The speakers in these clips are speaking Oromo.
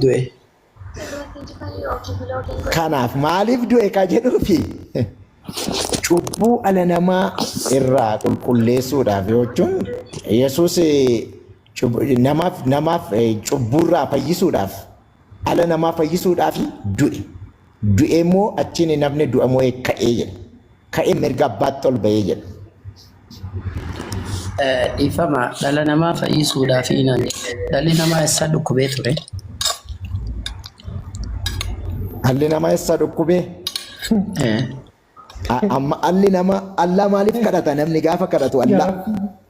du'e? Kanaaf maaliif du'e ka jedhuufi cubbuu ala namaa irraa qulqulleessuudhaaf jechuun Yesuus namaaf cubbuurraa fayyisuudhaaf ala namaa fayyisuudhaaf du'e. Du'e immoo achiin namni du'amoo ka'ee jedha. Ka'ee mirga abbaatti ol ba'ee jedha. Dhiifama dhala namaa fayyisuudhaaf dhalli namaa eessa dhukkubee ture? Dhalli namaa eessa dhukkubee? Amma dhalli namaa Allah maaliif kadhata namni gaafa kadhatu Allah?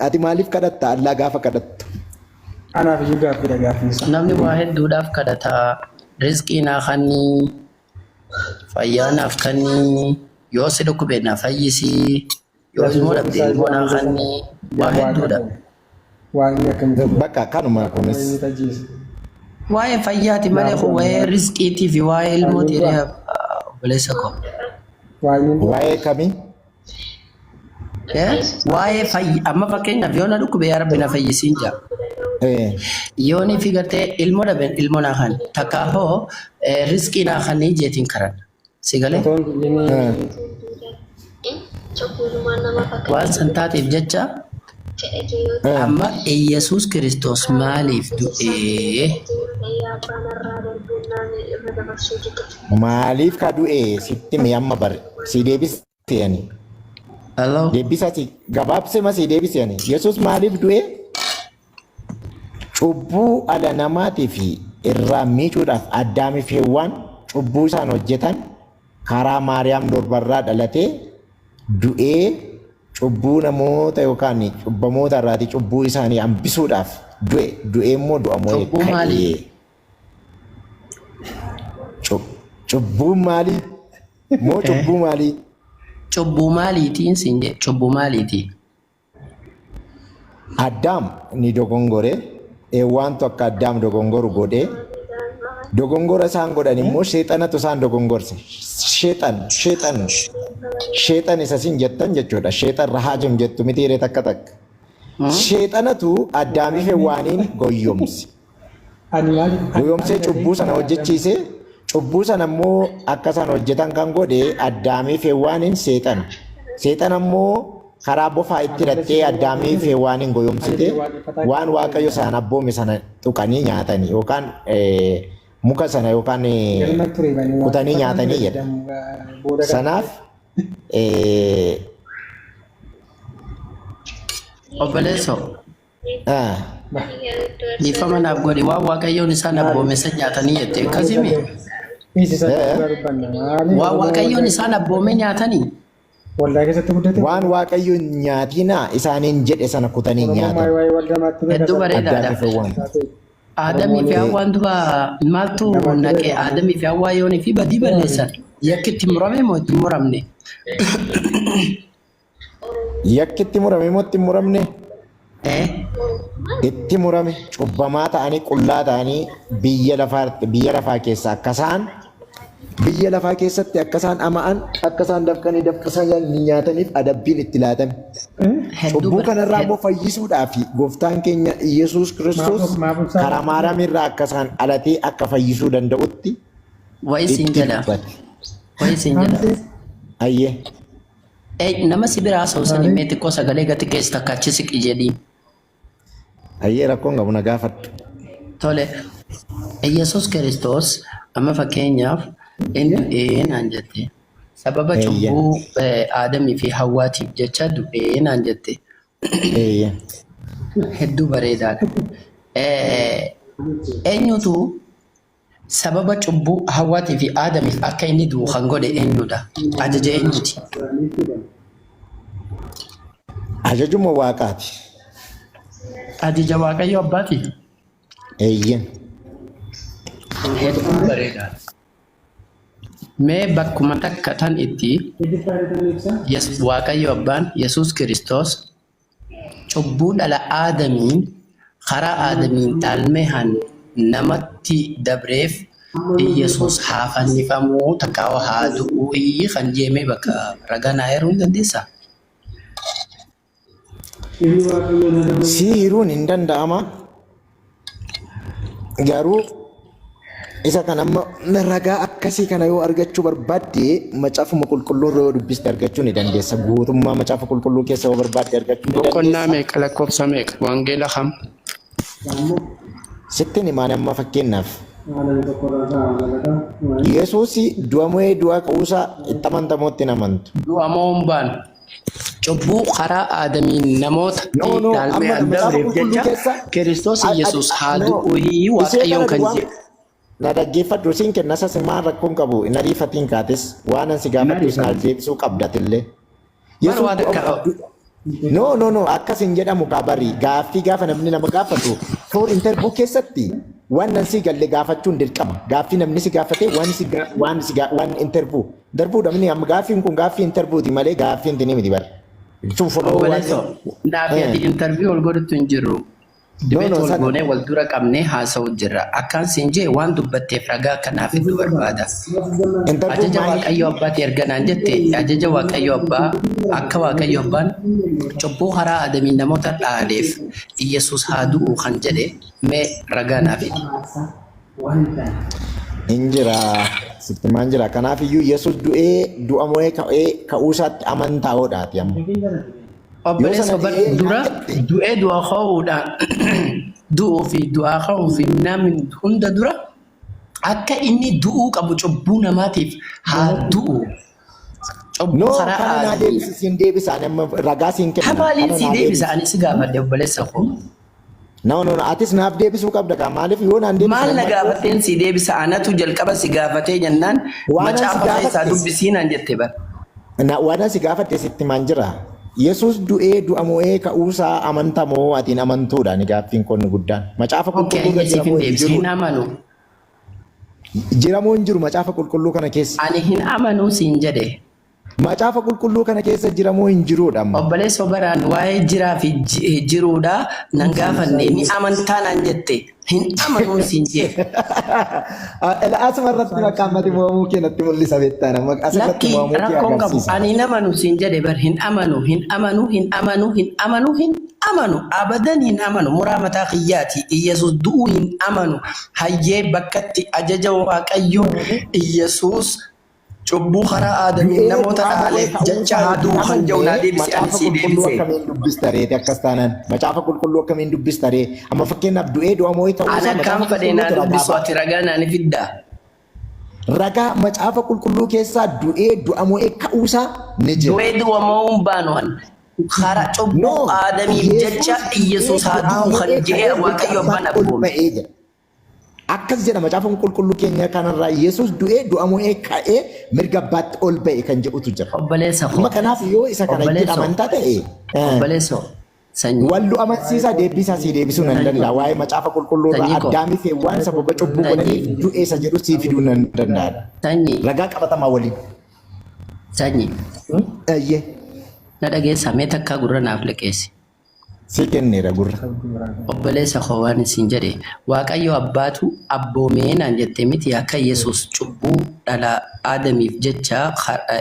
Ati maaliif kadhatta Allah gaafa kadhattu? Anaaf iyyuu gaaffiidha gaaffiisa. Namni waa hedduudhaaf kadhata. Rizqii naa kennii, fayyaa naaf kennii, yoo si dhukkube na fayyisii, yoo immoo dhabdee immoo naa kennii, waa hedduudha. Waa inni akkamitti Bakka kanuma kunis. Waa'ee fayyaati malee waa'ee rizqiitii fi waa'ee ilmootii obboleessa koo. Waa'ee kamii? Waa'ee fayyaa amma fakkeenyaaf yoo na dhukkube yaa rabbi na fayyisiin jaa. Yoo ni figatee ilmoo dhaben ilmoo naa kan takka hoo rizqii naa kan jeetiin karan si galee waan san taateef jecha amma Yesuus Kiristoos maaliif du'ee? Maaliif ka du'e sitti mi amma bar si deebisanii? Deebisati gabaabse ma si deebisanii? Yesuus maaliif du'e? Cubbuu ala namaatii fi irraa miicuudhaaf Addaamii fi Hewwaan cubbuu isaan hojjetan karaa Maariyaam durbarraa dhalatee du'ee cubbuu namoota yookaan cubbamoota irraatii cubbuu isaanii hambisuudhaaf du'e. Du'e immoo du'amoo ka'ee. Cubbuu maalii? Moo cubbuu maalii? Cubbuu maaliitiin siin jedhe cubbuu maaliitii? Addaam ni dogongore. Wanto akka Addaam dogongoru godhee dogongora isaan godhan immoo sheexanatu isaan dogongorse. Sheexan isa siin jettan jechuudha. Sheexan rahaajum jettu miti hiree takka takka. Sheexanatu Addaamii fi Hewwaaniin goyyomse. Goyyomsee cubbuu sana hojjechiisee cubbuu sana immoo akka isaan hojjetan kan godhe Addaamii fi Hewwaaniin seexan. Seexan ammoo karaa bofaa itti hidhattee Addaamii fi Hewwaaniin goyyomsite waan Waaqayyo isaan abboome sana tuqanii nyaatanii yookaan muka sana yookaan kutanii nyaatanii jedha. Sanaaf obboleessoo dhiifama naaf godhi waan Waaqayyoon isaan abboome san nyaatanii jette akkasimi waan Waaqayyoon isaan abboome nyaatanii. Waan Waaqayyo nyaatina isaaniin jedhe sana kutanii nyaatan. Hedduu bareedaadha. Aadamii fi Hawwaan duba maaltu naqee Aadamii fi Hawwaa yoonii fi badii balleessan yakki itti murame moo itti muramne? Yakki itti murame moo itti muramne? Itti murame cubbamaa ta'anii qullaa ta'anii biyya lafaa keessa akkasaan biyya lafaa keessatti akkasaan ama'an akkasaan dafqanii nyaataniif adabbiin itti laatame. Cubbuu kanarraa immoo fayyisuudhaaf gooftaan keenya Yesuus Kiristoos karaa Maariyaam irraa akkasaan dhalatee akka fayyisuu danda'utti itti dubbate. Ayyee. Nama si biraa soosanii mee xiqqoo sagalee gati keessa takka achi siqi jedhii. Ayyee rakkoon qabu na gaafadhu. Tole. Yesuus Kiristoos amma fakkeenyaaf inni naan jette sababa cubbuu Aadamii fi Hawwaatiif jecha du'ee naan jette. Hedduu bareedaadha. Eenyutu sababa cubbuu Hawwaatii fi Aadamiif akka inni du'u kan godhe eenyudha? Ajaja eenyuti? Ajajuma Waaqaati. Ajaja Waaqayyo Abbaati? Hedduu bareedaadha. Mee bakkuma takka tan itti Waaqayyo Abbaan Yesuus Kiristoos cubbuu dhala Aadamiin karaa Aadamiin dhalmehan namatti dabreef Yesuus haa fannifamuu takka haa du'uu kan jeemee bakka raganaa heeruu hin dandeessaa? Si hiruun hin danda'ama garuu Isa kan amma ragaa akkasii kana yoo argachuu barbaadde macaafuma qulqulluu yoo dubbiste argachuu ni dandeessa. Guutummaa macaafa qulqulluu keessa yoo barbaadde argachuu ni boqonnaa dandeessa. meeqa lakkoofsa meeqa wangeela kam Sittin himaan amma fakkeenyaaf Yesuus du'a mo'ee du'a ka'uusaa itti amantamootti namantu. du'a moombaan cubbuu karaa aadamiin namoota No, no, dhaalmee amma macaafa adabreef qulqulluu jecha keessa Kiristoos Yesuus haa no, du'uuhii waaqayyoon kan jedhu. na dhaggeeffadhu siin kenna sas maal rakkoon qabu hin ariifatiin kaates waan an si gaafadhu sin deebisuu qabdatillee. Maal waan akka No, akkas hin jedhamu kabari gaaffii gaafa namni nama gaafatu for interview keessatti waan nan si galle gaafachuun dirqama. Gaaffii namni si gaafate waan interview darbuudha mini amma gaaffiin kun gaaffii interviewti malee gaaffii hin miti bara. obboleessoo naaf ati interview wal godhutu hin jirru. Dibeet wal goonee wal dura qabnee haasa'u jirra. Akkaan siin jee waan dubbatteef ragaa kanaaf itti barbaada. Ajaja Waaqayyo Abbaati erganaan jette ajaja Waaqayyo Abbaa akka Waaqayyo Abbaan cubbuu karaa aadamiin namoota dhaaleef Iyyasuus haa du'u kan jedhe mee ragaa naaf itti. Injira sittimaan jira kanaaf iyyuu Yesuus du'ee du'a mo'ee ka'uusaatti amantaa hodhaati amma. Obboleessa dura du'ee du'a ka'uudhaan du'uu fi du'aa ka'uu fi namni hunda dura akka inni du'uu qabu cubbuu namaatiif haa du'u. Cubbuu karaa kana deebisiin deebisaan amma ragaa siin kenna. Habaaliin si deebisaan si gaafadhe obboleessa koo. No, atis naaf deebisuu qabda kaa maaliif yoo naan deebisan. Maal na gaafatteen si deebisa anatu jalqaba si gaafatee jennaan macaafa keessaa dubbisiinaan jette bara. Waan si gaafatte sitti maan jira. Yesuus du'ee du'a mo'ee ka'uusaa amantamoo atiin amantuudha ni gaaffiin kun guddaan. Macaafa qulqulluu jiramoo hin jiru macaafa qulqulluu kana keessa. Ani hin amanuu siin jedhe. Macaafa qulqulluu kana keessa jiramoo hin jiruudha amma. Obboleessa baraan waa'ee jiraa fi jiruudha nan gaafanne ni amantaa naan jette hin amanuu siin jedhe. Asuma irratti maqaamatti mo'amuu keenatti mul'isa beektaan amma asirratti mo'amuu kee rakkoon qabu agarsiisa. ani hin amanuu siin jedhe bar hin amanuu abadan hin amanu muraa mataa kiyyaati Iyyasuus du'uu hin amanu hayyee bakkatti ajaja Waaqayyoo Iyyasuus cubbuu karaa aadamiin namoota dhaaleef jecha haa du'u kan jedhu naa deebise ani sii deebise. Akkamiin dubbistaree akkas taanaan macaafa qulqulluu akkamiin dubbistaree amma fakkeenyaaf du'ee du'a mo'ee ta'uu Ana kan fedhe naa dubbisu ati ragaa naan fiddaa. Ragaa macaafa qulqulluu keessaa du'ee du'a mo'ee ka'uusaa ni jira. Du'ee du'a mo'uun baanuwan karaa cubbuu aadamiif jecha Iyyasuus haa du'u kan jedhee Waaqayyo abbaan abboome. Akkas jedha macaafa qulqulluu keenya kanarraa Yesuus du'ee du'a mo'ee ka'ee mirga abbaatti ol ba'e kan jedhutu jira. Obboleessa koo. Amma kanaaf yoo isa kana itti amantaa ta'e. Obboleessa sanyii. Wallu amansiisaa deebisaa si deebisuu nan danda'a. Waa'ee macaafa qulqulluu irraa addaamii fi waan sababa cubbuu godhaniif du'ee isa jedhu sii fiduu nan danda'a. Sanyii. Ragaa qabatamaa waliin. Sanyii. Ayyee. Na dhageessaa mee takkaa gurra naaf liqeessi. Si kenneera gurra. Obboleessa koo waan isin jedhe Waaqayyo abbaatu abboomee naan jette miti akka Yesuus cubbuu dhala aadamiif jecha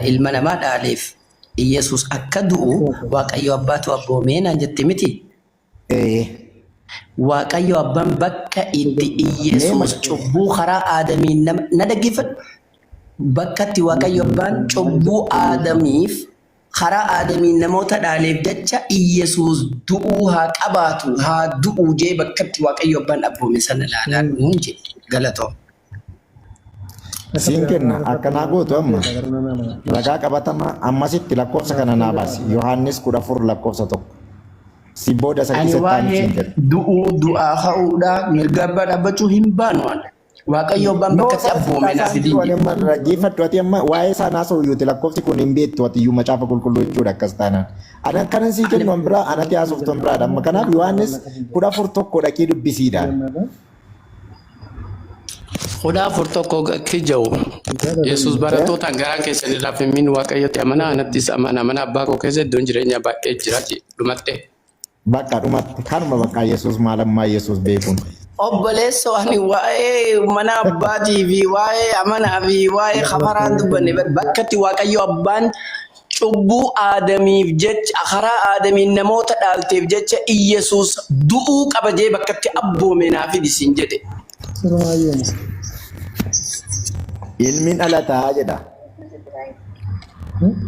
ilma namaa dhaaleef Yesuus akka du'u Waaqayyo abbaatu abboomee naan jette miti. Waaqayyo abbaan bakka itti Yesuus cubbuu karaa aadamiin na dhaggeeffadhu bakkatti Waaqayyo abbaan cubbuu aadamiif karaa aadamiin namoota dhaaleef jecha Iyyasuus du'uu haa qabaatu haa du'uu jee bakkatti Waaqayyo abbaan abboome sana ilaalaa dhuun jedhe galatoo. Siin kenna akkanaa gootu amma ragaa qabatamaa ammasitti lakkoofsa kana naa baasi Yohaannis 14 lakkoofsa 1. Si booda isa Ani waa'ee du'uu du'aa ka'uudhaa mirga abbaa dhaabbachuu hin baanu ani. Waaqayyo abbaan bakkatti abboome naaf idin jedhe. Raggeeffadhu ati amma waa'ee sanaa sooyyuuti lakkoofsi kun hin beektu ati iyyuu macaafa qulqulluu jechuudha akkas taanaan. Ana kanan sii kennu an biraa anatti haasoftuun biraadha amma kanaaf Yohaannis 14:1 dhaqee dubbisiidhaan. 14 kijau Yesus barattoota garaa keessan irraa fimmiin Waaqayyotti amanaa anattis amana abbaa koo keessa iddoon jireenyaa baay'ee jiraati dhumatte. Bakka dhumatti kanuma bakka Yesus maalammaa Yesus beekuun. Obboleessa ani waa'ee mana abbaatii fi waa'ee amanaa fi waa'ee kafaraan dubbanne bakkatti Waaqayyo abbaan cubbuu aadamiif jecha karaa aadamiin namoota dhaalteef jecha Iyyasuus du'uu qaba jee bakkatti abboome naaf isin jedhe. ilmi dhalataa jedha.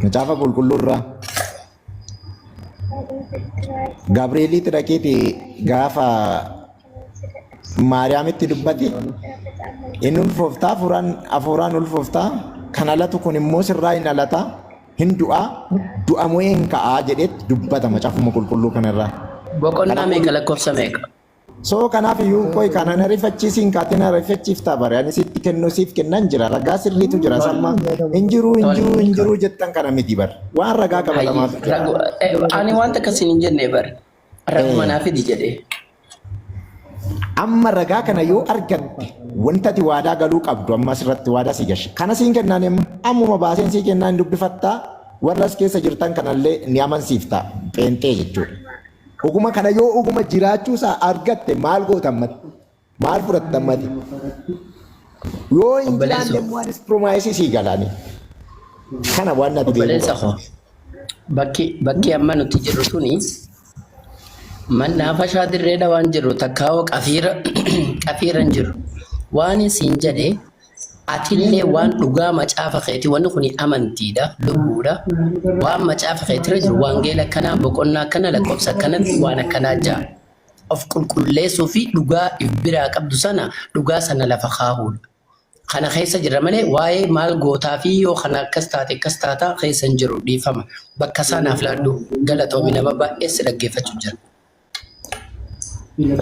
Macaafa qulqulluurraa. Gabrieliitti dhaqeeti gaafa Maariyaamitti dubbate inni ulfooftaa hafuuraan ulfooftaa kan dhalatu kun immoo sirraa hin dhalataa hin du'a moo hin ka'aa jedhetti dubbata macaafuma qulqulluu kanarraa. Boqonnaa meeqa lakkoofsa meeqa? So kanaaf iyyuu qoy kana na rifachiisiin kaatina rifachiiftaa bare ani sitti kennu siif kennan jira ragaa sirriitu jira salma hin jiru jettan kana miti bar waan ragaa qabatamaa ani wanta akkasiin hin jenne bar raguma naa fidi jedhee. Amma ragaa kana yoo argatte wanta ati waadaa galuu qabdu amma asirratti waadaa si gashe kana siin kennaan ammuma baaseen sii kennaan dubbifattaa warra as keessa jirtan kanallee ni amansiiftaa pheenxee jechuudha. Oguma kana yoo oguma jiraachuusaa argatte maal gootammati maal fudhattammati yoo hin jiraanne waanis piroomaayisii sii galaani kana waan ati beeku. Bakki amma nuti jirru tuni mannaa fashaa dirreedha waan jirru takkaawoo qafiira hin jiru waan siin jedhee atillee waan dhugaa macaafa keeti wanni kun amantiidha lubbuudha waan macaafa keetira jiru wangeela kanaa boqonnaa kana lakkoofsa kanatti waan akkanaa jaa of qulqulleessuu fi dhugaa if biraa qabdu sana dhugaa sana lafa kaa'uudha. Kana keessa jira malee waa'ee maal gootaa fi yoo kana akkas taata keessa hin jiru dhiifama bakka sanaaf laadhu galatoomi nama baay'ee si dhaggeeffachuu jira.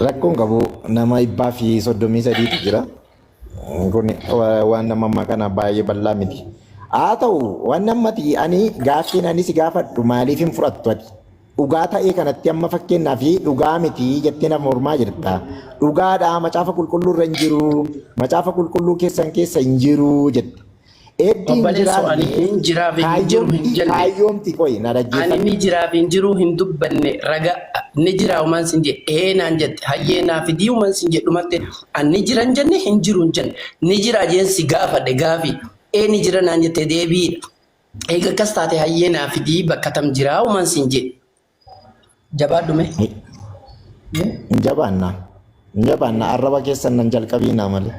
Rakkoon qabu nama 133 jira. Kun waan nama makana baay'ee bal'aa miti. Haa ta'u waan nammati ani gaaffiin anis gaafadhu maaliif hin fudhattu ati? Dhugaa ta'ee kanatti amma fakkeenyaaf dhugaa miti jettee nama mormaa jirta. Dhugaadhaa macaafa qulqulluu irra hin jiru. Macaafa qulqulluu keessan keessa hin jiru jette. Kaayyoomti qoyi na dhaggeeffadhu. Ani ni jiraaf hin jiru hin dubbanne raga ni jira uman sin je naan jette hayyee naa fidii uman sin je dhumatte ani jiran jenne hin jiru hin jenne ni jira jeensi gaafadhe gaafi ni jira naan jette deebiidha. Eega akkas taate hayyee naa fidii bakka tam jira uman sin je jabaadhume. Jabaanna arraba keessan nan jalqabiinaa malee.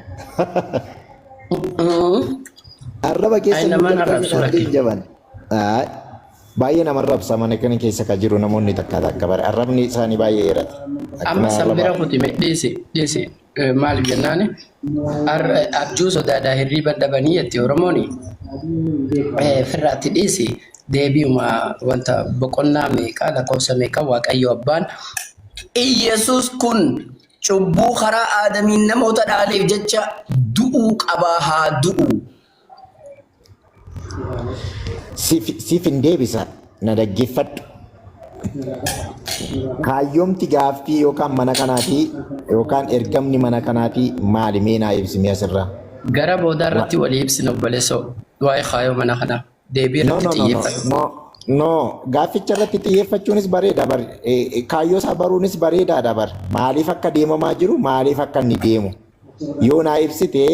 Arraba keessan nan jalqabiinaa baay'ee nama rabsa mana kana keessa ka jiru namoonni takka bare arrabni isaanii baay'ee dheerate. Amma sambira kuti dhiisi maal jennaani abjuu sodaadhaa hirriba dhabanii jetti Oromooni firraatti dhiisi deebi'uma wanta boqonnaa meeqa lakkoofsa meeqa Waaqayyo abbaan Iyesuus kun cubbuu karaa aadamiin namoota dhaaleef jecha du'uu qabaa haa du'u. Siif hin deebisa na dhaggeeffadhu. Kaayyoomti gaaffii yookaan mana kanaatii yookaan ergamni mana kanaatii maali mee naa ibsimee asirraa? Gara booda irratti walii ibsina obboleessoo waa'ee kaayyoo mana kanaa deebii irratti xiyyeeffatu. No gaafficha irratti xiyyeeffachuunis bareeda bar kaayyoo isaa baruunis bareedaadha bar maaliif akka deemamaa jiru maaliif akka inni deemu yoo naa ibsitee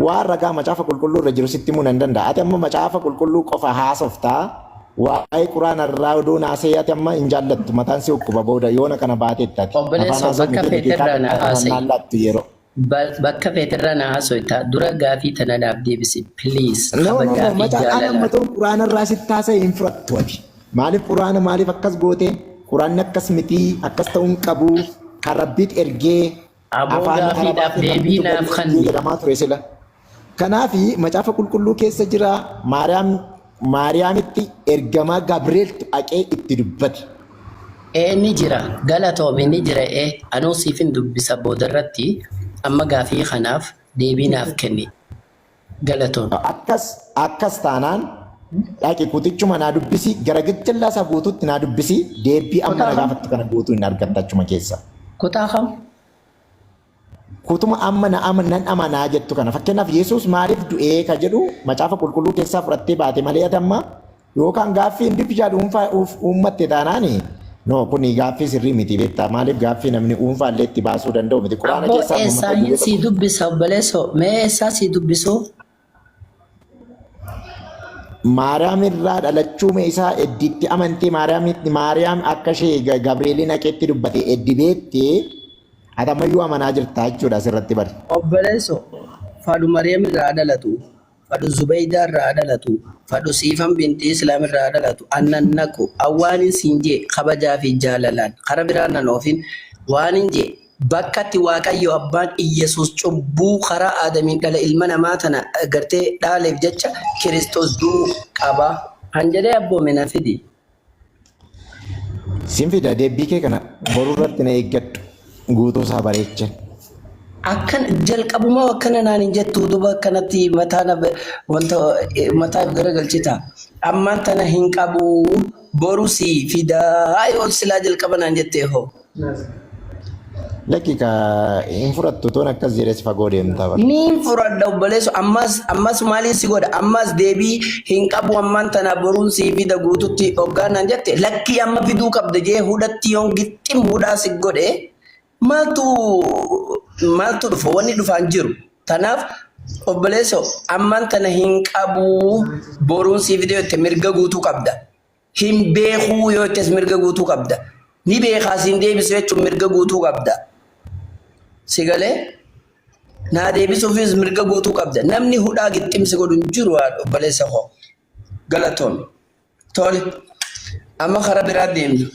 waan ragaa macaafa qulqulluu irra jiru sitti himuu nan danda'a. Ati amma macaafa qulqulluu qofa haasoftaa waa'ee quraana irraa odoo naasee ati amma hin jaallattu mataan si hukkuba booda yoona kana baateetta ati. Obboleessoo bakka feetirraa na haasa'i. Bakka feetirraa na haasa'i dura gaafii tanadhaaf deebisi please. Macaan amma ta'u quraana irraa sitti haasa'e hin fudhattu ati. Maaliif quraana maaliif akkas goote quraanni akkas miti akkas ta'uu hin qabu kan rabbiit ergee afaan gaafiidhaaf deebii naaf kanni. Kanaafi macaafa qulqulluu keessa jira Maariyaamitti ergamaa Gabri'eeltu dhaqee itti dubbate. Ni jira galatoome ni jira anuu siifin dubbisa booda irratti amma gaafii kanaaf deebii naaf kenni galatoome. Akkas taanaan dhaqi kutichuma naa dubbisi gara gajjallaa isaa guutuutti naa dubbisi deebii amma na gaafattu kana guutuu hin argatta achuma keessa. Kutaa kam? Kutuma amma nan amanaa jettu kana fakkeenyaaf Yesuus maaliif du'ee ka jedhu macaafa qulqulluu keessaa fudhattee baate malee amma yookaan gaaffii hin dubbisaa dhuunfaa uummatte taanaani no kuni gaaffii sirrii miti beektaa maaliif gaaffii namni dhuunfaa illee itti baasuu danda'u miti quraana keessaa eessaa si dubbisa obboleessoo mee eessaa si dubbisu Maariyaam irraa dhalachuu isaa eddiitti amantee Maariyaam akka ishee Gabri'eeliin haqeetti dubbate eddi beettee atamayyuu amanaa jirta jechuudha asirratti bari. Obboleessoo faadhu Maariyaam irraa dhalatu fadhu Zubaydaa irraa dhalatu fadhu Siifan binti Islaam irraa dhalatu annan naqu awwaanin siin jee kabajaa fi jaalalaan kara biraan nan oofin waanin jee bakkatti Waaqayyo abbaan Iyesuus cubbuu karaa Aadamiin dhala ilma namaa tana gartee dhaaleef jecha Kiristoos du'uu qaba. Hanjedhee abboome na fidi. Sinfida deebii kee kana boruu irratti na eeggadhu guutuu isaa bareechan. Akkan jalqabumaa akkana naan hin jettu duba akkanatti mataa garagalchita. Ammaan tana hin qabu borusii fidaa yoo silaa jalqaba naan jettee hoo. Lakki ka hin fudhattu toon akkas jedhes fagoo deemtaa bara. Ni fudhadha obboleessu ammas maaliin si godha ammas deebii hin qabu ammaan tana boruun si fida guututti hoggaan naan jette lakki amma fiduu qabda jee hudhatti yoon gixxim hudhaa si godhe maaltu dhufa wanni dhufaan jiru. Tanaaf obboleessu ammaan tana hin qabu boruun si fida yoo itti mirga guutuu qabda. Hin beekuu yoo ittis mirga guutuu qabda. Ni beekaas hin deebisu jechuun mirga guutuu qabda. Sigalee naa deebisuufis mirga guutuu qabda. Namni hudhaa gixximsi godhu hin jiru obboleessa koo. Galatoon. Tole. Amma karaa biraa deemnu.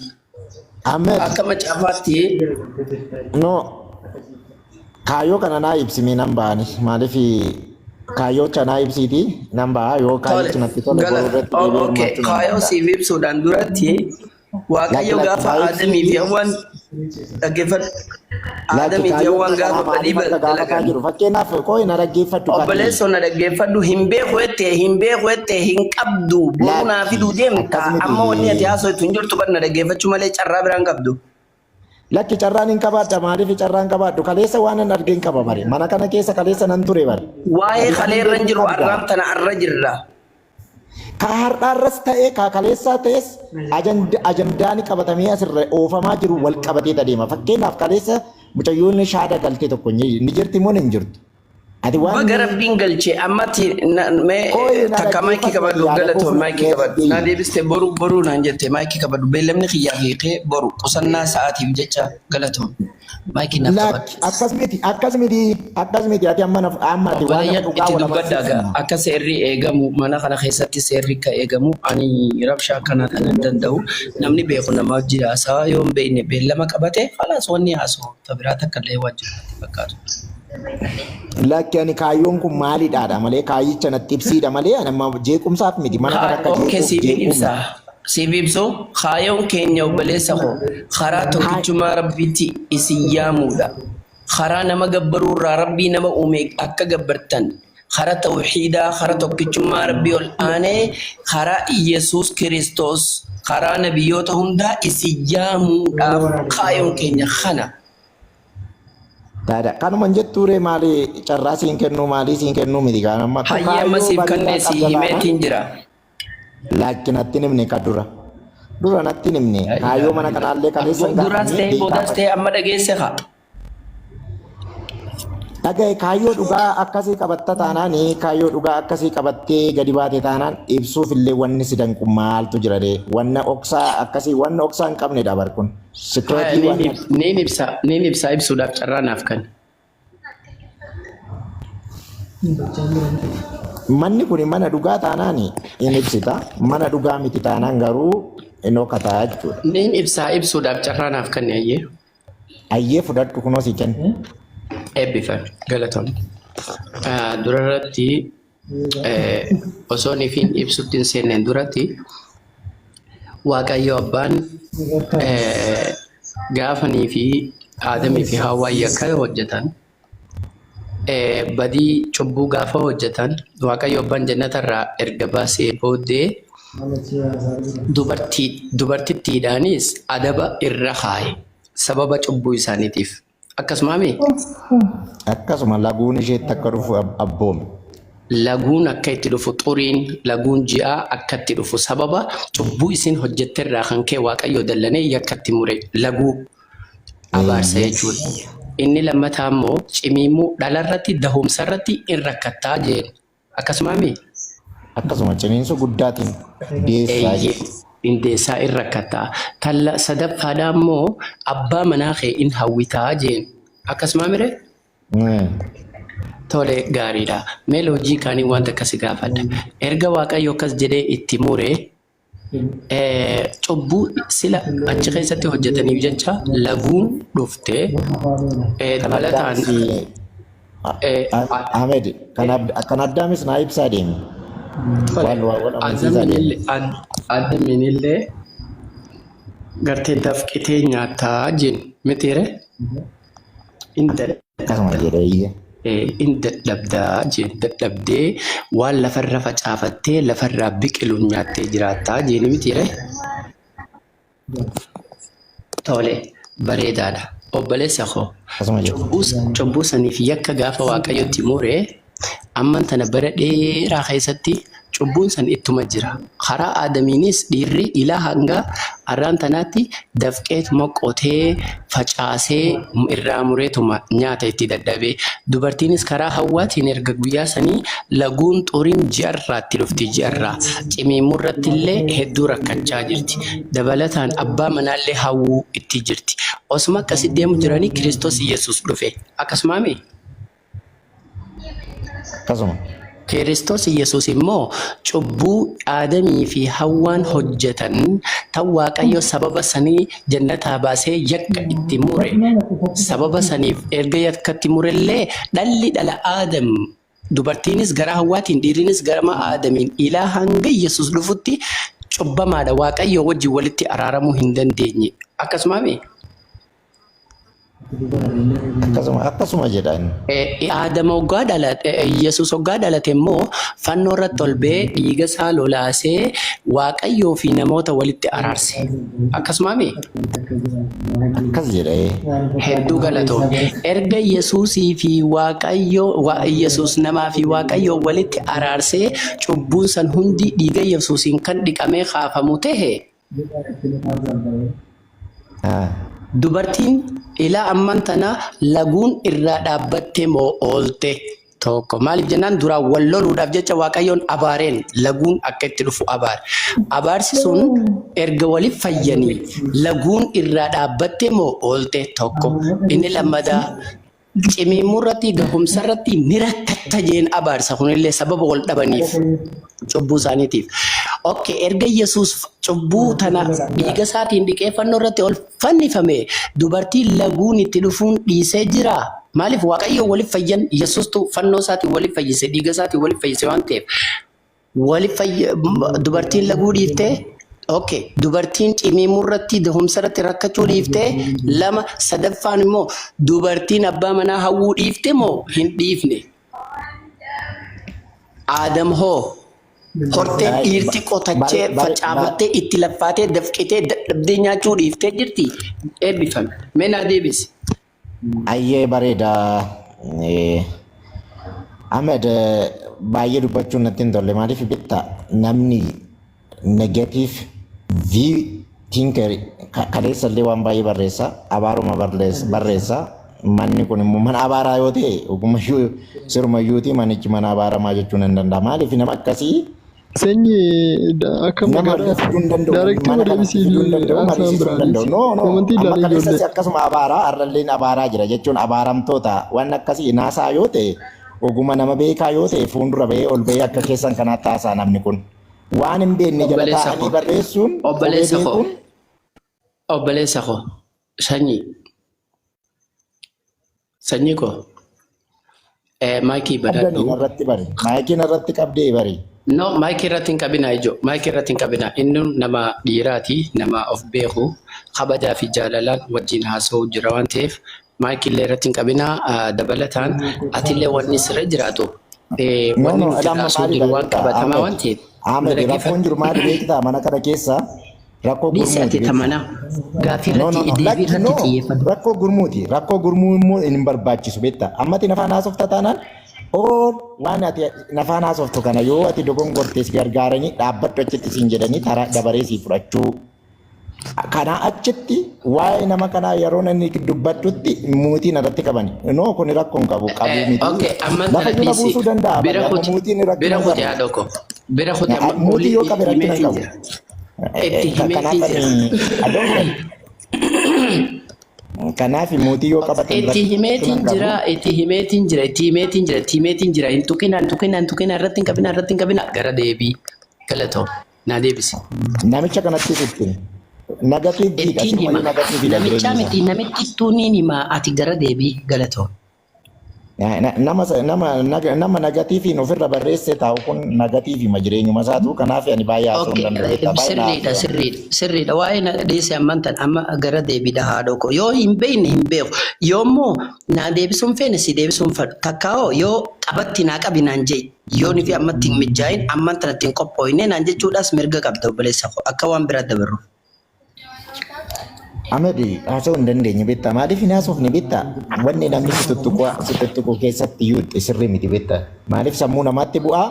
Akka macaafaatti. No. Kaayyoo kana naa ibsimee nan ba'ani. Maaliif kaayyoo kanaa ibsiiti nan ba'a yoo kaayyoo natti tole boruu irratti kaayyoo siif ibsuudhaan duratti Waaqayyo gaafa Aadamii fi Hawwaan dhaggeeffadhu. Aadamii fi Hawwaan gaafa badii dalagan. Fakkeenyaaf koo na dhaggeeffadhu. Obboleessoo na dhaggeeffadhu hin beeku jettee hin qabdu boruu naa fiduu deemta. Amma wanni ati haasoftu hin jirtu kan na dhaggeeffachuu malee carraa biraan qabdu. Lakki carraan hin qabaadha maaliif carraan qabaadhu kaleessa waan an argeen qaba bare mana kana keessa kaleessa nan ture bare. Waa'ee kaleerra hin jiru arraam tana arra jirra. Ka har'aarras ta'ee ka kaleessaa ta'es ajandaani qabatamee asirra oofamaa jiru wal qabatee adeema. Fakkeenyaaf kaleessa mucayyoonni shaada galtee tokko ni jirti moo hin jirtu? Ati waan gara rabbiin galchee ammatti takka maayikii qabadhu galatoon maayikii qabadhu. Na deebiste boru naan jette maayikii qabadhu beellamni kiyyaa hiikee boru qusannaa sa'aatiif jecha galatoon. Maayikii naaf qabadhu. Akkasumiti ati amma ati waan itti dubbaddaa akka seerri eegamu mana kana keessatti seerri akka eegamu ani rabshaa kana kan hin danda'u namni beeku nama wajjin haasawa yoo hin beekne beellama qabate halaas wanni haasoo tabiraa takka illee wajjin fakkaatu. Lakki ani kaayyoon kun maalidhaadha malee kaayyicha natti ibsiidha malee amma jeequmsaaf miti mana kana akka siif ibsu kaayyoon keenya obboleessa koo karaa tokkichummaa rabbiitti isin yaamuudha. Karaa nama gabbaruurraa rabbii nama uume akka gabbartan karaa tawxiidaa karaa tokkichummaa rabbii ol aanee karaa Iyesuus Kiristoos karaa nabiyyoota hundaa isin yaamuudhaaf kaayyoon keenya kana. Dada kanuma jettuure maali carraa siin kennu maali siin kennu miti kan amma hayyama siif kanneesi himeetiin jira. Lakki natti nimne ka dura natti nimne kaayyoo mana kanaallee kaleessa duraas ta'e boodaas ta'e amma dhageesse haa. Dhagaye kaayyoo dhugaa akkasii qabatta taanaan kaayyoo dhugaa akkasii qabattee gadi baate taanaan ibsuuf illee wanni si danqu maaltu jira dee wanna oksaa akkasii wanna oksaa hin qabne dabar kun. Niin ibsaa ibsuudhaaf carraa naaf kan. Manni kun mana dhugaa taanaan in ibsita mana dhugaa miti taanaan garuu in okkataa jechuudha. Niin ibsaa ibsuudhaaf carraa naaf kan ayyee. Ayyee fudhadhu kunoo si kenna. Eebbifame galatoon. Durarratti osoo nifiin ibsutti hin seenneen duratti Waaqayyo abbaan gaafanii fi Aadamii fi Hawwaa akka hojjetan badii cubbuu gaafa hojjetan Waaqayyo abbaan jannatarraa erga baasee booddee dubartittiidhaanis adaba irra kaaye sababa cubbuu isaaniitiif. Akkasumaami? Akkasuma laguun isheetti akka dhufu abboome. Laguun akka itti dhufu xuriin laguun ji'aa akka itti dhufu sababa cubbuu isin hojjetterraa kan kee Waaqayyo dallanee yakkatti mure laguu abaarsa jechuudha. Inni lammataa immoo cimiimuu dhalarratti dahumsarratti in rakkattaa jeen. Akkasumaami? Akkasuma cimiinsu guddaatiin deessaa jedhu. Indeessaa in rakkattaa. Talla sadaffaadhaa immoo abbaa manaa kee in hawwitaa jeen. Akkasuma mire? Tole gaariidha. Mee loojii kaanii wanta akkasii gaafadha. Erga Waaqayyo akkas jedhee itti mure cubbuu sila achi keessatti hojjetaniif jecha laguun dhuftee dabalataan Ahmed kan addaamis naa ibsaa deemi. Addaminillee gartee dafqitee nyaataa jennu mitiire Akkasuma jedhee in dadhabdaa jennu dadhabdee waan lafarra facaafattee lafarraa biqiluun nyaattee jiraataa jennu mitiire. Tole bareedaadha. Obboleessa koo cubbuu saniif yakka gaafa Waaqayyotti mure amman tana bara dheeraa keessatti cubbuun san ittuma jira. Karaa Aadamiinis dhiirri ilaa hanga arraan tanaatti dafqeetuma qotee facaasee irraa mureetuma nyaata itti dadhabee. Dubartiinis karaa Hawwaatiin erga guyyaa sanii laguun xuriin ji'arraatti dhufti ji'arraa. Cimiimurratti illee hedduu rakkachaa jirti. Dabalataan abbaa manaallee hawwuu itti jirti. Osuma akkasii deemu jiranii Kiristoos Yesuus dhufe. Akkasumaami? Akkasuma. Kiristoos Yesuus immoo cubbuu Aadamii fi Hawwaan hojjetan tan Waaqayyo sababa sanii jannataa baasee yakka itti mure. Sababa saniif erga yakkatti murellee dhalli dhala Aadam dubartiinis gara Hawwaatiin dhiirrinis gara Aadamiin ilaa hanga Yesuus dhufutti cubbamaadha. Waaqayyo wajjin walitti araaramuu hin dandeenye. Akkasumaami? Akkasuma jedhan. Aadama hoggaa dhalate Yesuus hoggaa dhalate immoo fannoo irratti ol ba'ee dhiiga isaa lolaasee Waaqayyoo fi namoota walitti araarse. Akkasumaami? Akkas jedhee. Hedduu galatoon. Erga Yesuusii fi Yesuus namaa fi Waaqayyoo walitti araarsee cubbuun san hundi dhiiga Yesuusiin kan dhiqamee kaafamu tahe. Dubartiin ilaa amman tana laguun irraa dhaabbattee moo oolte tokko maaliif jennaan duraan wal loluudhaaf jecha Waaqayyoon abaareen laguun akka itti dhufu abaare. Abaarsi sun erga waliif fayyanii laguun irraa dhaabbattee moo oolte tokko. Inni lammadaa cimiimurratti gahumsarratti ni rakkatta jeen abaarsa kunillee sababa wal dhabaniif cubbuu isaaniitiif. Okay, erga Yesuus cubbuu tana dhiiga isaatiin dhiqee fannoo irratti ol fannifame dubartiin laguun itti dhufuun dhiisee jira. Maaliif Waaqayyo waliif fayyan Yesuustu fannoo isaatiin waliif fayyise dhiiga isaatiin waliif fayyise waan ta'eef dubartiin laguu dhiiftee. Okay, dubartiin cimiimurratti dahumsarratti rakkachuu dhiiftee lama sadaffaan immoo dubartiin abbaa manaa hawwuu dhiifte moo hin dhiifne? Aadam hoo hortee dhiirti qotachee facaafattee itti laffaatee dafqitee dadhabdee nyaachuu dhiiftee jirti. Eebbifame. Mee naa deebisi. Ayyee bareedaa. Ahmed baay'ee dubbachuun natti hin tolle maaliif bitta namni negative thinker kaleessa illee waan baay'ee barreessa abaaruma barreessa manni kun immoo mana abaaraa yoo ta'e ogumayyuu sirumayyuuti manichi mana abaaramaa jechuun hin danda'a maaliif nama akkasii Sanyii akka magaalaa daarektii deebisii haasaan biraanis komantii ilaalee ijoollee. Akkasuma abaaraa har'alleen abaaraa jira jechuun abaaramtoota waan akkasii naasaa yoo ta'e oguma nama beekaa yoo ta'e fuuldura bahee ol bahee akka keessan kanaatti haasaa namni kun. Waan hin beekne jala taa'anii barreessuun obboleessa koo sanyii koo maayikii badadhu maayikiin irratti qabdee bari no maayikii irratti hin qabinaa ijoo maayikii irratti hin qabinaa inni nama dhiiraati nama of beeku kabajaa fi jaalalaan wajjin haasa'uu jira waan ta'eef maayikii illee irratti hin qabinaa dabalataan atillee wanni sirra jiraatu wanni nuti haasa'uu jiru waan qabatamaa waan ta'eef. Ahmed rakkoon jiru maali beektaa mana kana keessa rakkoo gurmuuti. Rakkoo gurmuuti. Rakkoo gurmuu immoo hin barbaachisu beektaa. Ammati nafaan haasofta taanaan waan ati nafaan haasoftu kana yoo ati dogongortees gargaaranii dhaabbadhu achitti siin jedhanii taraa dabaree sii fudhachuu. Kana achitti waa'ee nama kanaa yeroo namni dubbatutti muutiin irratti qaban. No kun rakkoon qabu miti. Okay, amma kana dhiisi. Bira kuti haadha koo. Bira kuti amma muutii yoo qabe rakkina qabu. Itti himeetii jira. Kanaaf mootii yoo qabatan Itti himeetiin jira, itti himeetiin jira, itti himeetiin jira, itti himeetiin jira. Hin tuqina, hin tuqina, hin tuqina, irratti hin qabina, irratti hin qabina. Gara deebii galatoo naa deebisi. Namicha kanatti ittiin nagatiivii Ittiin hima. Namicha miti namichi tuuniin hima ati gara deebii galatoo. nama nagatiiviin ofirra barreessee taa'u kun nagatiivii jireenyuma isaatu kanaaf ani baay'ee haasa'uu hin danda'u. Sirriidha. Waa'ee dhiisee ammantan amma gara deebiidha haadha koo. Yoo hin beekne hin beeku. Yoommoo naa deebisuun feene si deebisuun fadhu. Takkaa'oo yoo qabatti naa qabi naan jee. Yoo nifi ammatti hin mijaa'in ammantan ittiin qophooyne naan jechuudhaas mirga qabda obboleessa koo. Akka waan biraa dabarru. Amadi haasa'uu hin dandeenye beektaa maaliif hin haasofne beektaa wanni namni si tuttuqu keessatti iyyuu sirrii miti beektaa maaliif sammuu namaatti bu'aa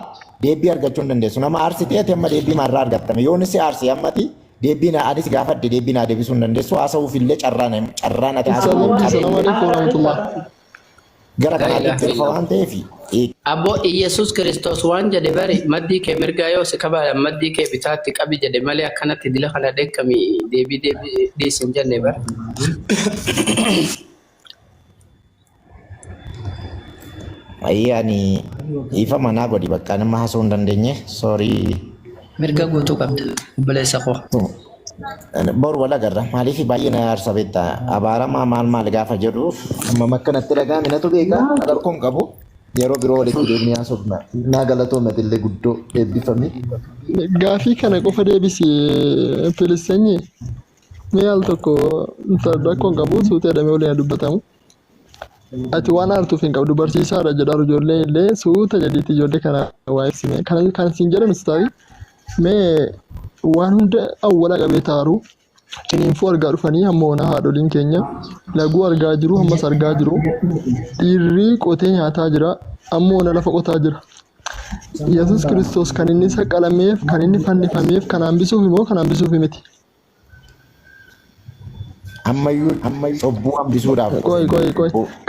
deebii argachuu hin dandeessu nama aarsi ta'e amma deebii maarraa argattame yoo ni si aarsi ammati deebii na anis gaafadde deebii na deebisuu hin dandeessu haasa'uuf illee carraan ati haasa'uu gara kanaatti dhufa waan ta'eef. Abbo Iyesuus Kiristoos waan jedhe bari maddii kee mirgaa yoo si qabaadhan maddii kee bitaatti qabi jedhe malee akkanatti dila kana deekkami deebii dhiisin jenne bari. Ayyaani ifa manaa godhi bakka nama haasa'uu hin dandeenye soorii. Mirga guutuu qabda obboleessa koo. Bor wala garra maaliif baay'ee na aarsa beektaa abaaramaa maal gaafa jedhu amma makkanatti dhagaame natu beekaa agarkoon qabu yeroo biroo walitti deemnee haasofna naa galatoomate illee guddoo eebbifame. Gaafii kana qofa deebisi Filisxeenyi mee al tokko rakkoon qabu suutee dhamee waliin dubbatamu. Ati waan aartuuf hin qabdu barsiisaadha jedhaa ijoollee illee suuta jedhiitti ijoollee kana waa ibsime kan siin jedhan ustaawi mee waan hunda awwala qabee taaru ciniinfuu argaa dhufanii hammoona haadholiin keenya laguu argaa jiru ammas argaa jiru dhiirri qotee nyaataa jira ammoona lafa qotaa jira. Yesuus Kiristoos kan inni saqqalameef kan inni fannifameef kan hambisuuf immoo kan hambisuuf miti. Ammayyuu cubbuu hambisuudhaaf. Qoy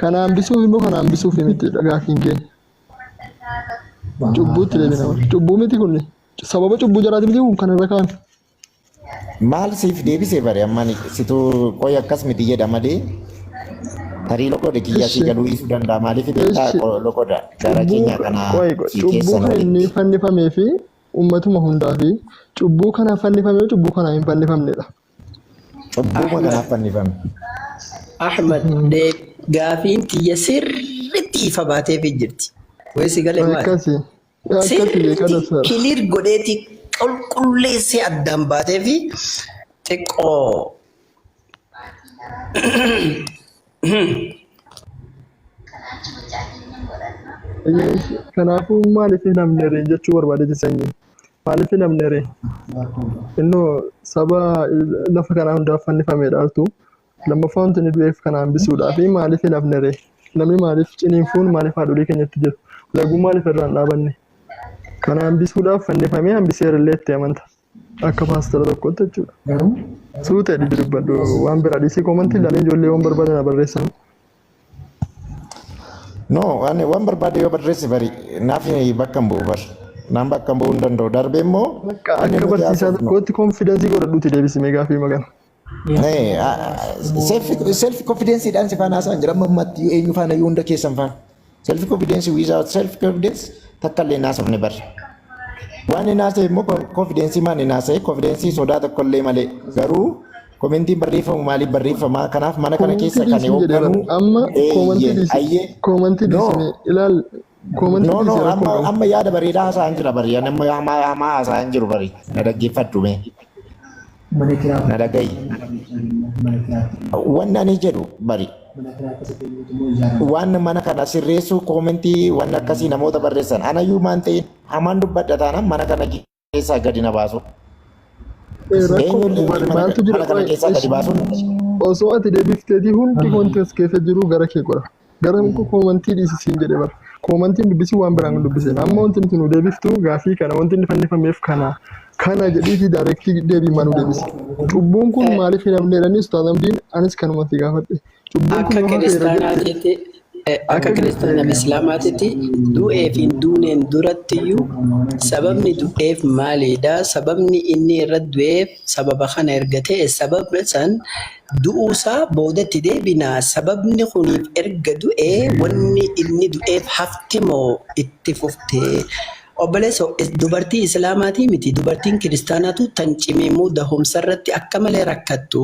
kan hambisuuf immoo kan hambisuuf miti dhagaafiin keenya. Cubbuutti deebina cubbuu miti kunni. Sababa cubbuu jaraati miti kan irra kaan. Maal siif deebisee bare ammaan situ qoy akkas miti jedha malee tarii loqoda kiyyaa si galuu dhiisuu danda'a maaliif beektaa loqoda gara keenya kana cubbuu kan inni fannifamee fi uummatuma hundaa fi cubbuu kana fannifamee cubbuu kana hin fannifamnedha. Cubbuu kanaaf fannifame. Ahmad gaafiin kiyya sirriitti ifa baateef jirti. Weessi galee maali? Kilir godheeti qulqulleessee addaan baatee fi xiqqoo. Kanaafuu maaliif namni ree jechuu barbaade sanyii maaliif namni ree innoo saba lafa kanaa hundaaf fannifamedha artu lammaffaa wanti inni du'eef kana hambisuudhaaf maaliif namni ree namni maaliif ciniinfuun maaliif haadholii keenyatti jiru laguu maaliif irraan dhaabanne. Kana hambisuudhaaf fannifamee hambiseera illee itti amanta akka paastara tokkotti jechuudha. Suutee dubbadhu waan biraa dhiisii koomantii ilaalee ijoollee waan barbaadan barreessan. No waan barbaade yoo barreesse bari naaf bakka hin bu'u bari naan bakka hin bu'uu hin danda'u darbee immoo. Akka barsiisaa tokkotti konfidensii godhadhuuti deebisimee gaafii magana. Self confidenceedhaan si faana haasa'an jira amma ammatti eenyu faana yoo hunda keessan faana. Self confidence without self confidence takkallee naasofne barre. Waan inni haasa'e immoo confidence maan inni haasa'e confidence sodaa tokkollee malee garuu komentiin barreeffamu maaliif barreeffama kanaaf mana kana keessa kan eeggatu. Amma komentii dhiisne ilaal. Amma yaada bareedaa haasa'an jira bari amma haasa'an jiru bari na dhaggeeffadhu mee. Na dhagayi. Waan ani jedhu bari. Waan mana kana sirreessuu koomentii waan akkasii namoota barreessan anayyuu maan ta'in hamaan dubbadha taanaan mana kana keessaa gadi na baasu. Mana kana keessaa gadi baasuun. Osoo ati deebifteetii hundi wanti as keessa jiru gara kee godha. Gara koomentii dhiisisiin jedhe bara. Koomentiin dubbisuu waan biraan dubbiseen amma wanti nuti nu deebiftu gaafii kana wanti inni fannifameef kana jedhiitii daayirektii deebii manuu deebisi. Cubbuun kun maaliif hin hafneedhanis taanamdiin anis kanumatti gaafadhe. Akka akka kiristaana islaamaatitti du'ee fi duuneen durattiyyuu sababni du'eef maalidha? Sababni inni irra du'eef sababa kana erga ta'e sababa san du'uusaa boodatti deebinaa. Sababni kuniif erga du'ee wanni inni du'eef hafti moo itti fuftee? Obboleessa dubartii islaamaatii miti dubartiin kiristaanaatu tan cimimuu dahumsa irratti akka malee rakkattu,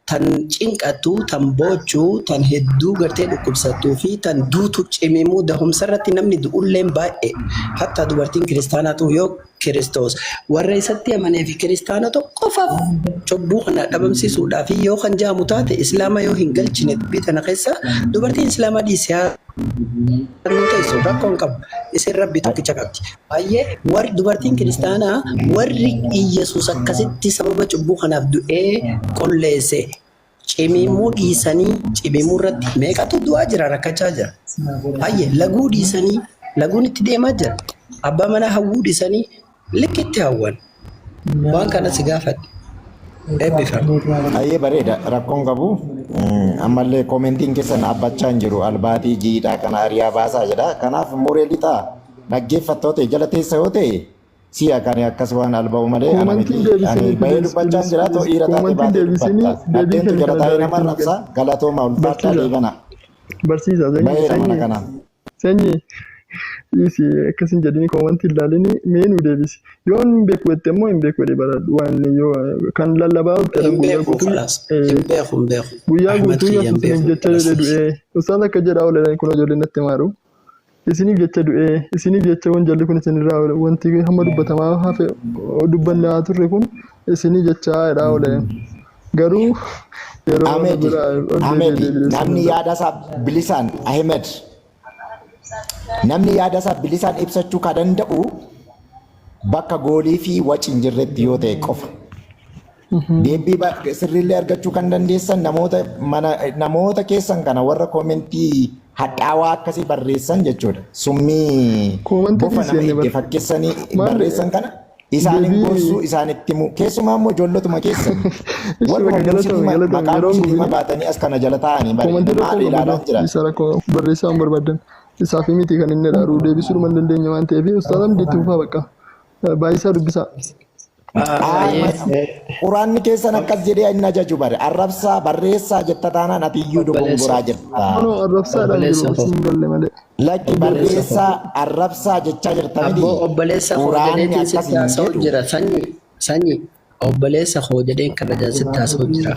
tan cinqattu, tan boochuu, tan hedduu gartee dhukkubsattuu fi tan duutu cimimuu dahumsa irratti namni du'ulleen baay'ee. Hatta dubartiin kiristaanaatu yoo Kiristoos warra isatti amanee fi kiristaana qofaaf cubbuu kana dhabamsiisuudhaaf yoo kan jaamu taate islaama yoo hin galchine dubbii tana keessa dubartiin islaamaa dhiisee teessu rakkoon qabu isin rabbi tokkicha qabdi. Baay'ee warri dubartiin kiristaanaa warri Iyesuus akkasitti sababa cubbuu kanaaf du'ee qolleesse cimimuu dhiisanii cimimuu irratti meeqatu du'aa jira rakkachaa jira. Baay'ee laguu dhiisanii laguun itti deemaa jira. Abbaa manaa hawwuu dhiisanii likkitti hawwan. Waan kana si gaafadhe. Eebbifame. Ayyee bareeda rakkoon qabu. Ammallee koomentiin keessan dhaabbachaa hin jiru albaatii jiidhaa kana ariyaa baasaa jedha. Kanaaf muree lixaa dhaggeeffattoota jala teessa yoo ta'e si'a kan akkas waan alba'u malee ana miti. Ani bahee dubbachaa hin jira ta'u dhiira taate baatee dubbatta. Addeentu jala taa'ee nama rabsa galatooma ulfaadhaa dhiibana. Barsiisaa Bahee mana kanaan. sanyii isi akkasin jedhanii koomanti ilaalanii mee nu deebisi. Yoo hin beeku jette immoo hin beeku jedhee baradhu waan yoo kan lallabaa ta'an guyyaa guutuu guyyaa guutuu isiniif jecha jedhee du'ee usaan akka jedhaa oolan kun ijoolleen natti maaru isiniif jecha du'ee isiniif jecha wanjalli kun isinirraa wanti hamma dubbatamaa hafe dubbanne haa turre kun isiniif jecha jedhaa oolan garuu yeroo Ahmed namni yaada isaa bilisaan Ahmed namni yaada isaa bilisaan ibsachuu kan danda'u bakka goolii fi waci hin jirretti yoo ta'e qofa. Deebii sirriillee argachuu kan dandeessan namoota keessan kana warra koomentii hadhaawaa akkasii barreessan jechuudha. Summii bofa nama itti fakkeessanii barreessan kana isaanin gorsuu isaanitti himu keessumaa immoo ijoollotuma keessan warra maqaa musliima baatanii as kana jala taa'anii maal ilaalaa jiran. Barreessaa hin barbaadan. Isaaf miti kan inni dhaaruu deebisuu dhuma dandeenya waan ta'eef ustaadhaan diitti fufaa bakka baay'isaa dubbisaa. Quraanni keessan akkas jedhee inni ajaju bare arrabsaa barreessaa jetta taanaan ati iyyuu dogongoraa jirta. Arrabsaadhaan jiru siin galle malee. Lakki barreessaa arrabsaa jechaa jirta miti. Obboleessa hojjedeetiin sitti haasa'u jira sanyii. Obboleessa hojjedeen kan rajaan sitti haasa'u jira.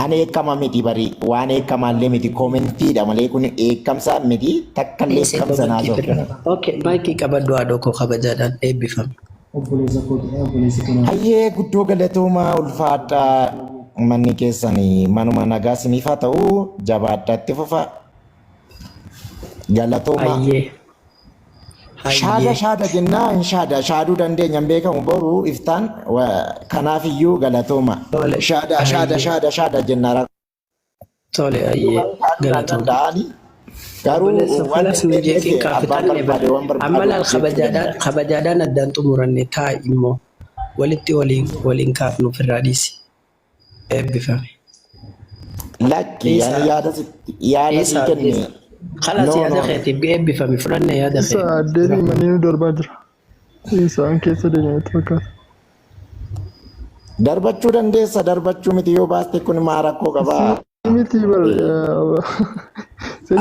Ani eekama miti bari waan eekamaallee miti koomentiidha malee kun eekamsaa miti takkallee eekamsa naasoo. Okay, maayikii qabaddu haadhoo koo kabajaadhaan eebbifame. Hayyee guddoo galatoomaa ulfaadhaa manni keessanii manuma nagaa siniif haa ta'u jabaadhaatti fufa galatoomaa. Shaada jennaan shaaduu dandeenya hin beekamu boru iftaan kanaafiyyuu galatooma. Shaada jennaan. Tole ayyee galatooma. Garuu ammalaan kabajaadhaan addaan xumuranne taa immoo walitti waliin kaafnu ofirraa dhiisi. Eebbifame. Lakki yaada si kenne. خلاص يا دخيتي بيفهم فلان يا دخيتي سأدري منين دور باجر إنسان كيس دنيا تفكر darbachuu dandeessa darbachuu miti yoo baaste kun maarakoo qaba. Miti bar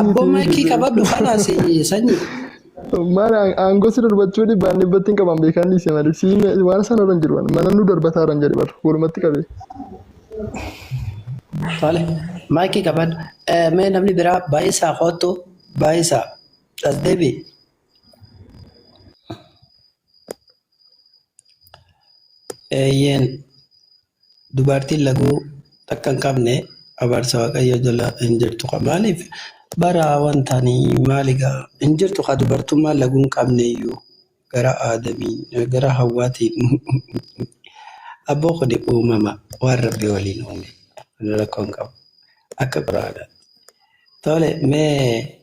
Abbo maayikii qabadhu khalaas sanyii. Mana aangoo si darbachuu dhibbaan dhibbattiin qaban beekan dhiise malee si waan sana irra hin jiru mana nu darbataa irra hin jedhe bar walumatti qabe. Tole maayikii qabadhu mee namni biraa baay'isaa hoottu baay'isaa as deebi. Eeyyeen dubartiin laguu takka hin qabne abaarsa waaqayyo jala hin jirtu qa maaliif bara wantanii maaligaa hin jirtu qa dubartummaa laguu hin qabne iyyuu gara aadamiin gara hawwaatiin abboo kuni uumama waan rabbi waliin uume rakkoon qabu akka quraanaatti. Tole mee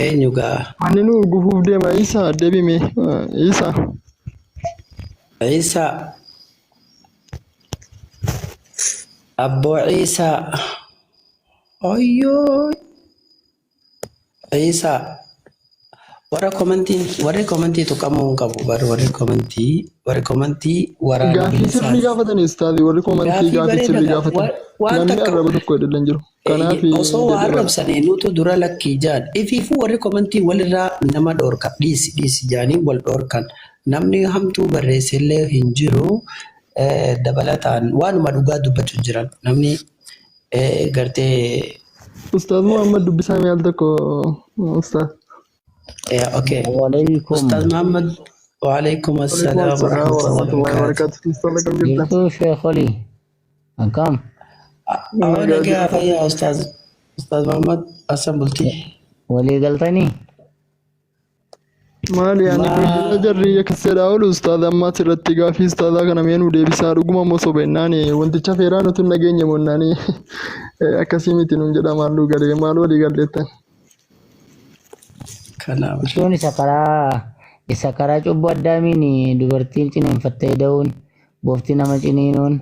eenyu gaa? Wanni nu gufuuf deema Isaa deebime Isaa. Isa Abbo Isa Ayyoo. Isa warra komantii tuqamuu hin qabu bar warri komantii waraana Gaaffii sirrii bilisaati. gaafatanii ustaadii warri komantii Gaaffii gaaffii sirrii bareedaadha. gaafatan. Waan Namni takka arraba tokko illee hin jiru. Kanaaf osoo waa arrabsanii nutu dura lakkii jaan. Ifiifuu warri komantii walirraa nama dhoorka dhiisi jaanii wal dhoorkan. Namni hamtuu barreessellee hin jiru. Dabalataan waanuma dhugaa dubbatu jiran. Namni gartee Ustaad Muhammad dubbisaa mi'aal tokko ustaad. okay. Waalaikum. Ustaz Muhammad waalaikum assalam warahmatullahi wabarakatuh. Ustaad akkam jirtan? Itu Syekh Ali. Angkam. Awal lagi apa ya Ustaz Muhammad asam bulti. Wali galtani. Maali ani guddina jarri akkasidha oolu ustaad amma asirratti gaaffii ustaadaa kana meenuu deebisaa dhuguma moo sobeennaani wanticha feeraan utuu hin dhageenye monnaani akkasii miti nuun jedha maalluu galee maal walii galleettan. Kanaaf. Sun isa karaa cubbuu addaamiin dubartiin ciniinfattee da'uun boofti nama ciniinuun